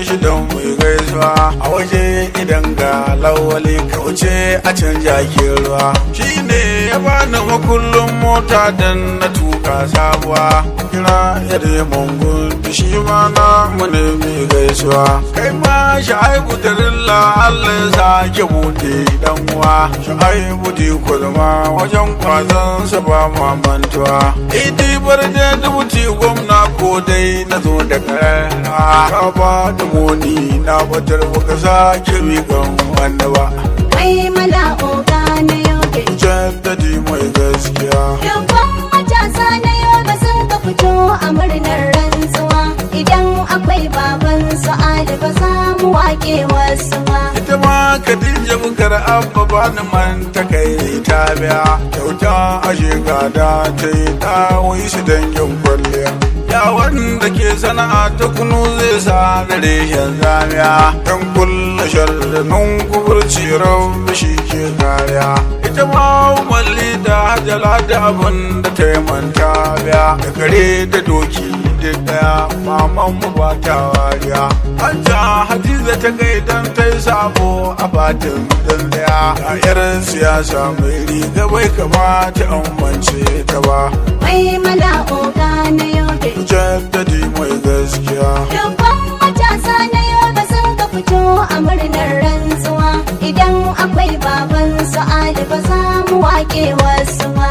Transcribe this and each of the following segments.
shi don mai gaisuwa a waje idan ga lawali kauce a canja ke ruwa shi ne ya bani makullin mota dan na tuka sabuwa kira yadda mungun shi ma na mune mai gaisuwa kai ma Shu'aibu Darilla Allah ya sake bude dan uwa Shu'aibu di kulma wajen kwazon sa ba mamantuwa idi barde dubuti gwamna ko dai na zo da karara ka ba da moni na batar baka sake miƙan wanda ba mai mala'oga na yobe jaddadi mai gaskiya dubban matasa na yobe sun ka fito a murnar rantsuwa idan akwai baban su Ali ba za mu wake wasu ba ita ma Khadija bukar abba ba ni man ta kai ta biya kyauta a shekada ta yi ta shi dangin kwalliya ya wanda ke sana'a ta kunu zai sa gare shan zamiya dan kulla sharrin kuburci rabbi shi ke kariya ita ma umarli da hajjala da abin da ta yi manta biya da kare da doki duk daya maman mu ba ta wariya hajja hadiza ta kai dan ta yi sabo a batin dan daya ga yar siyasa mai riga bai kamata an mance ta ba mai mala'oga na yobe jaddadi mai gaskiya dubban matasa na yobe sun ka fito a murnar rantsuwa idan akwai baban su Ali ba za mu wake wasu ba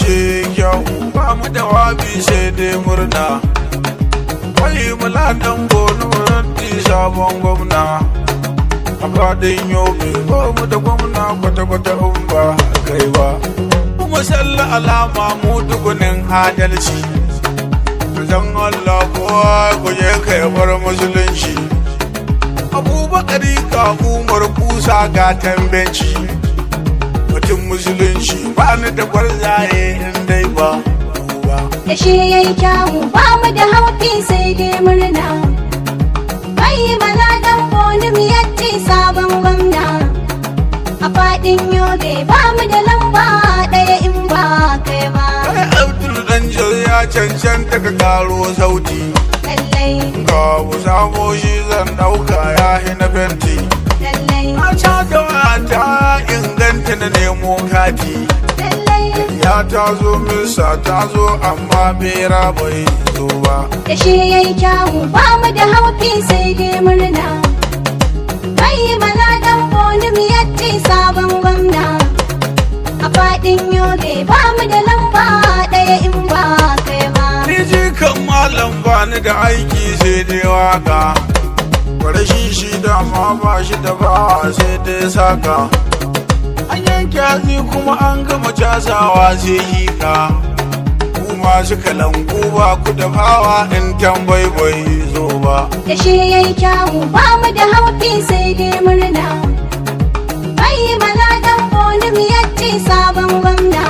shi kyau ba mu da wabi sai dai murna wai mula dan gonu ranti sabon gwamna a fadin yobe ba mu da gwamna kwata-kwata in ba kai ba kuma sallah alama mu dukunin adalci zan Allah kowa ku je kai bar musulunci abubakari ka umar kusa ga tambenci mutum musulunci ba ni da gwarzaye in dai ba ba da shi yayi kyawu ba mu da haufi sai dai murna mai maladan bonim yatti sabon gwamna a fadin yobe ba mu da lamba daya in ba kai ba kai Abdul Danjal ya cancanta ka karo sauti lallai ga bu samo shi zan dauka ya hina fenti lallai na ca da wata inganta na nemo kati lallai ya ta zo misa ta zo amma bera bai zo ba da shi yayi kyawu ba mu da haufi sai dai murna mai maladan bonim yatti sabon gwamna a fadin yobe ba mu da lamba daya in ba kai ba ni ji kan malam bani da aiki sai dai waka kwarashi shi dama ba shi da ba sai dai saka an yanke hatsi kuma an gama casawa sai hika kuma su kalangu ba ku da bawa in tambayi bai zo ba da shi yayi kyawu ba mu da haufi sai dai murna mai maladan bonim yatti sabon gwamna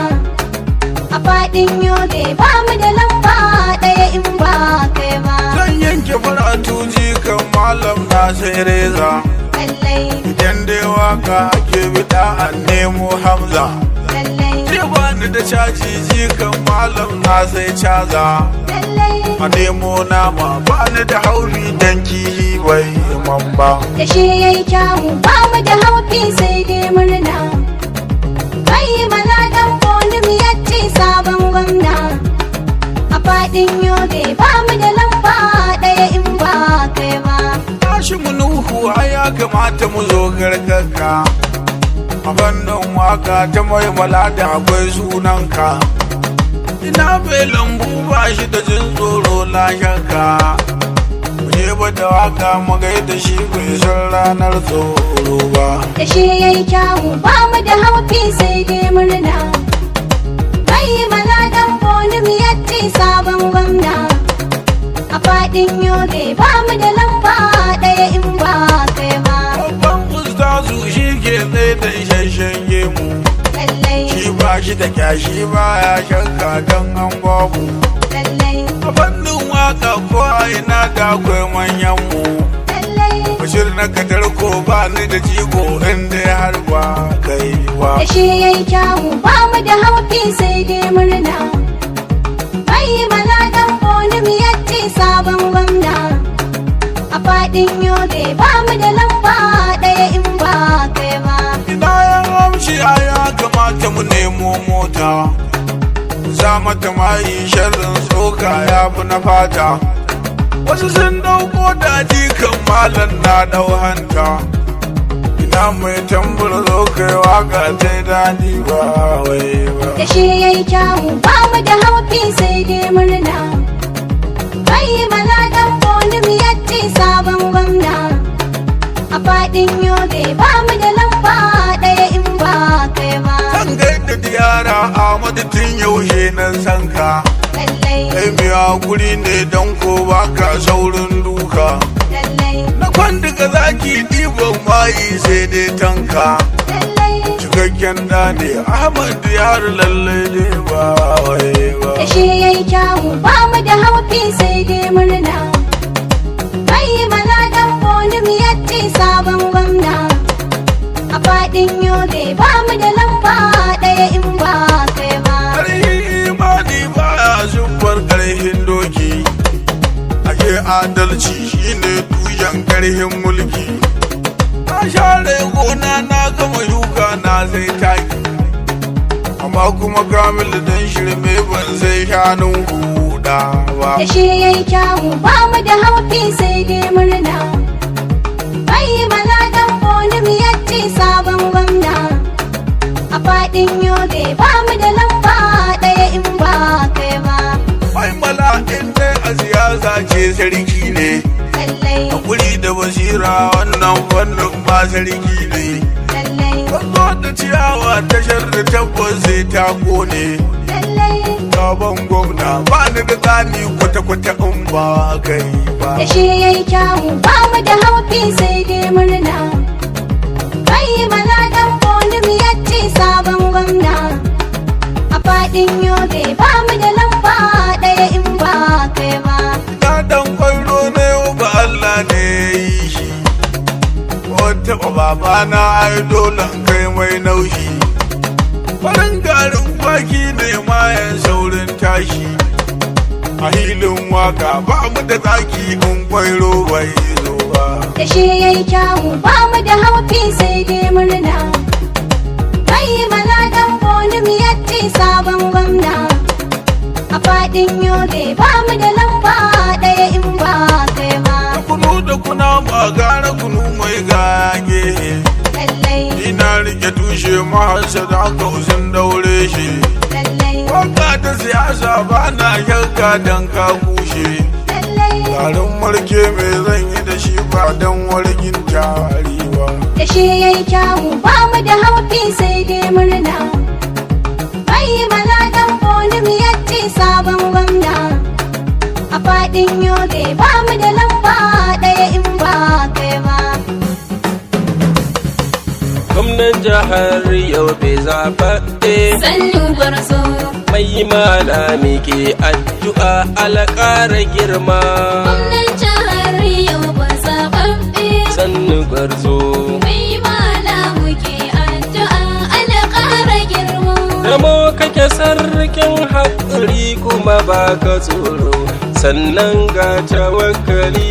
a fadin yobe ba mu da lamba daya in ba kai ba zan yanke faratu ji kan malam na sai reza lallai idan dai waka ake bida an nemo hamza lallai ce bani da caji ji kan malam na sai caza lallai a nemo nama bani da hauri dan kihi bai man ba da shi yayi kyawu ba mu da haufi sai dai murna mai maladan bonim yatti sabon gwamna a fadin yobe ba mu da lamba daya in ba kai ba tashi mu nuhu ai ya kamata mu zo garkarka a fannin waka ta maimala da akwai sunanka ina bai lambu ba shi da jin tsoro lashenka je ba da waka magai da shi bai san ranar tsoro ba da shi yayi kyawu ba mu da haufi sai dai murna mai maladan bonim yatti sabon gwamna a fadin yobe ba mu da lamba daya in ba kai ba babban ustazu shi ke tsaye da isasshen gemu lallai shi ba shi da kyashi ba ya shakka don an babu lallai a fannin waka ko a ina da akwai manyan mu lallai bashir na kadar ko ba ni da jigo inda har ba kai wa da shi yayi kyawu ba mu da haufi sai dai murna mai maladan bonim yatti sabon gwamna faɗin yobe ba mu da lamba ɗaya in ba kai ba. Ina yan amshi a ya kamata mu nemo mota, za mata mayi sharrin tsoka ya fi na fata. Wasu sun ɗauko daji kan malam na ɗau hanta. Ina mai tambur zo kai waka ta daɗi ba wai ba. Da shi yayi kyawu ba mu da haufi sai dai murna. Mai maladan bolim yace sabon gwamna. A faɗin yobe ba mu da lamba ɗaya in ba kai ba. Zan gaida diyara Ahmadu tun yaushe nan sanka. Lallai, Kai mai hakuri ne don ko baka saurin duka. lallai, Na kwanduka zaki ɗiban mayi sai dai tanka. lallai. Cikakken da ne Ahmad yar lallai ne ba wai ba. Da shi yayi kyawu ba mu da haufi sai dai murna. Mai maladan bolim yace sabon gwamna. A faɗin yobe ba mu da lamba ɗaya in ba kai ba. Ƙarhin imani baya zubar ƙarhin doki. Ake adalci shine tushen ƙarhin mulki. Na share gona na gama yuka na zai taki. Amma kuma kamil dan shirme ban sai shanun huda ba. Da shi yayi kyawu ba mu da haufi sai dai murna. Mai maladan bolim yace sabon gwamna. A faɗin yobe ba mu da lamba ɗaya in ba kai ba. Mai mala'in dai a siyasa ce sarki ne. Lallai, Hakuri da basira wannan fannin ba sarki ne. lallai, Kwallo da ciyawa tashar da tabbas sai ta kone. lallai. Sabon gwamna ba ni da tsani kwata-kwata in ba kai ba. Da shi yayi kyawu ba mu da haufi sai dai murna. Mai maladan bolim yace sabon gwamna. A faɗin yobe ba mu da lamba ɗaya in ba kai ba. Na dan kwallo na yau ba Allah ne ya yi shi. Wata babana ai dole in kai mai naushi. Farin garin kwaki ne mayan saurin tashi. A hilin waka ba mu da tsaki in kwairo bai zo ba. Da shi yayi kyawu ba mu da haufi sai dai murna. Mai maladan bolim yace sabon gwamna. A faɗin yobe ba mu da lamba ɗaya in ba kai ba. Kunu da kuna ba gara kunu mai gage. Lallai, Ina rike tushe mahasa da aka sun daure shi. lallai, Waka ta siyasa ba na yanka don ka kushe. lallai. Garin marke mai zan yi da shi ba don wargin tarewa. Da shi yayi kyawu ba mu da haufi sai dai murna. Mai maladan bolim yace sabon gwamna. A faɗin yobe ba mu da lamba ɗaya in ba kai ba. Gwamnan jihar Yobe zaɓaɓɓe Sannu gwarzo, mai malami ke addu'a alƙara girma. gwamnan jihar Yobe zaɓaɓɓe. Sannu gwarzo, Mai malamu ke addu'a alƙara girma. ramo kake sarkin haƙuri kuma baka tsoro. Sannan ga tawakkali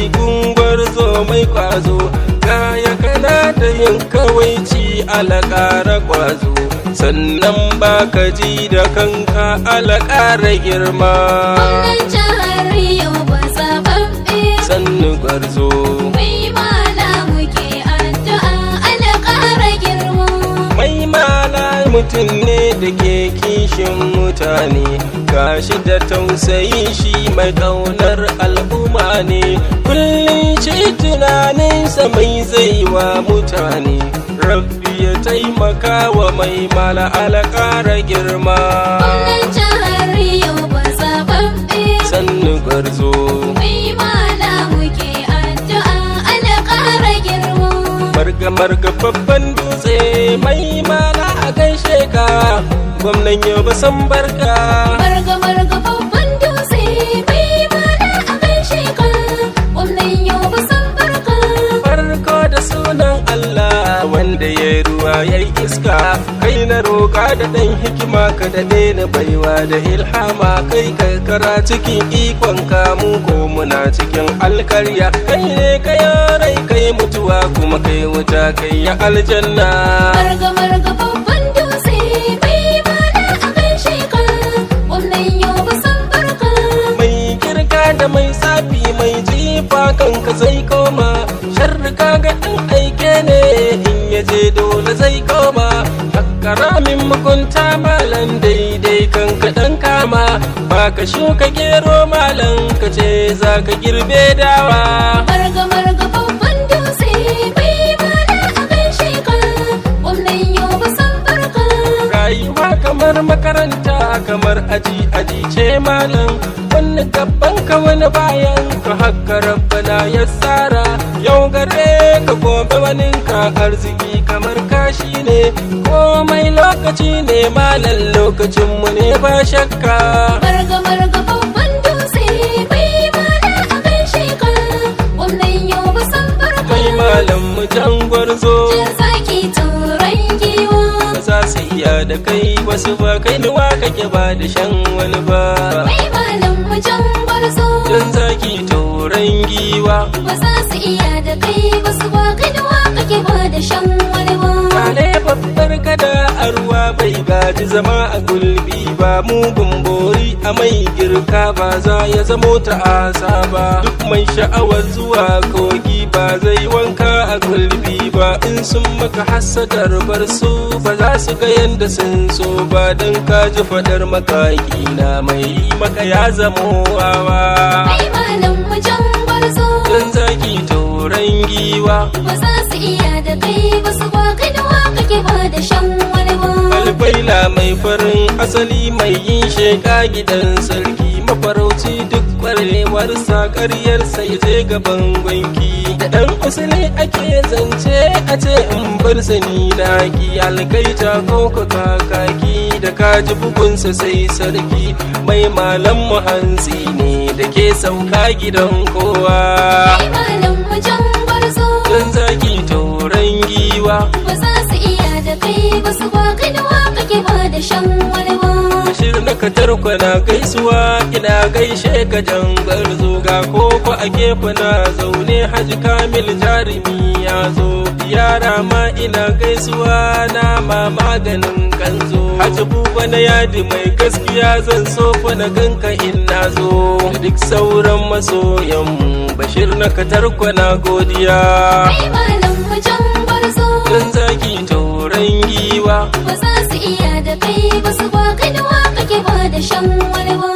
gwarzo mai ƙwazo. Kaya kana da yin kawaici alƙara ƙwazo. Sannan baka ji da kanka alƙara girma. Gwamnan jihar Yobe zaɓaɓɓe. Sannu gwarzo, Mai malamu ke addu'a alƙara girma. mai mala mutum ne da ke kishin mutane, gashi da tausayi shi mai ƙaunar al'umma ne. Kullum shi tunaninsa mai zai wa mutane, rabbi ya taimaka wa mai mala alƙara girma. Gwamnan jihar Yobe zaɓaɓɓe. Sannu gwarzo, Mai malamu ke addu'a alƙara girma. marga babban dutse mai mala a gaishe ka, gwamnan Yobe san barka. Marga babban dutse mai mana a gaishe ka. Gwamnan Yobe san barka. Farko da sunan Allah wanda ya ruwa ruwa yayi iska, kai na roƙa da ɗan hikima ka daɗe na baiwa da ilhama, kai karkara cikin ikon kamu ko muna cikin alkarya, kai ne kai rai kai mutuwa kuma kai wuta kai ya aljanna. Marga marga babban dutse bai mana a gaishe ka, gwamnan Yobe san barka. Mai girka da mai tsafi mai jifa kanka zai koma, sharrika ga ɗan aike ne in yaje dole zai koma, hakkara min mugunta malan daidai kanka ɗan kama, ba ka shuka gero malan ka ce za ka girbe dawa. Marga marga babban dutse bai mana a gaishe ka, gwamnan Yobe san barka. Rayuwa kamar makaranta kamar aji aji ce malam, wani gaban ka wani bayan ka haka rabbana ya tsara, yau gare ka gobe wani ka arziki kamar kashi ne, komai lokaci ne malam lokacin mu ne ba shakka. Marga marga babban dutse bai mana a gaishe ka, gwamnan Yobe san barka. Mai malam mu jan gwarzo, Jin zaki turan giwa, ba za su iya da kai wasu ba, kai nuwa kake ba da shan wani ba. mai malam wajen gwarzo. Jan zaki tauran giwa, Ba za su iya da kai ba su ba kai da waka ke ba da shan wani ba. Kale babbar gada a ruwa bai gaji zama a gulbi ba, mugun bori a mai girka ba za ya zamo ta'asa ba, duk mai sha'awar zuwa kogi ba zai wanka a gulbi ba, in sun maka hassadar bar su ba za su ga yanda sun so ba, don ka ji fadar makaki na mai maka ya zamo wawa. Mai malam wajen gwarzo. Jan zaki tauran giwa, Ba za su iya da kai ba su ba kai da waka ke ba da shan wani ba. albaila mai farin asali mai yin sheka gidan sarki, mafarauci duk kwarewarsa karyarsa ya je gaban gwanki, da ɗan usuli ake zance a ce in bar sani na ki, algaita ko kakaki da kaji bugunsa sai sarki, mai malam mu hantsi ne da ke sauka gidan kowa. Mai malam wajen gwarzo. Jan zaki tauran giwa, Ba za su iya da kai ba su ba kai da waka ke ba da shan wani ba. Bashir na katar kwana gaisuwa ina gaishe ka jangar zo, ga koko a gefe na zaune Haji Kamil jarumi ya zo, yara ma ina gaisuwa na ma maganin kanzo, Haji Buba na yadi mai gaskiya zan so fa na ganka in na zo, duk sauran masoyanmu Bashir na katar kwana godiya. Mai malam wajen gwarzo. Jan zaki tauran giwa, Ba za su iya da kai ba su ba kai da waka ke ba da shan wani ba.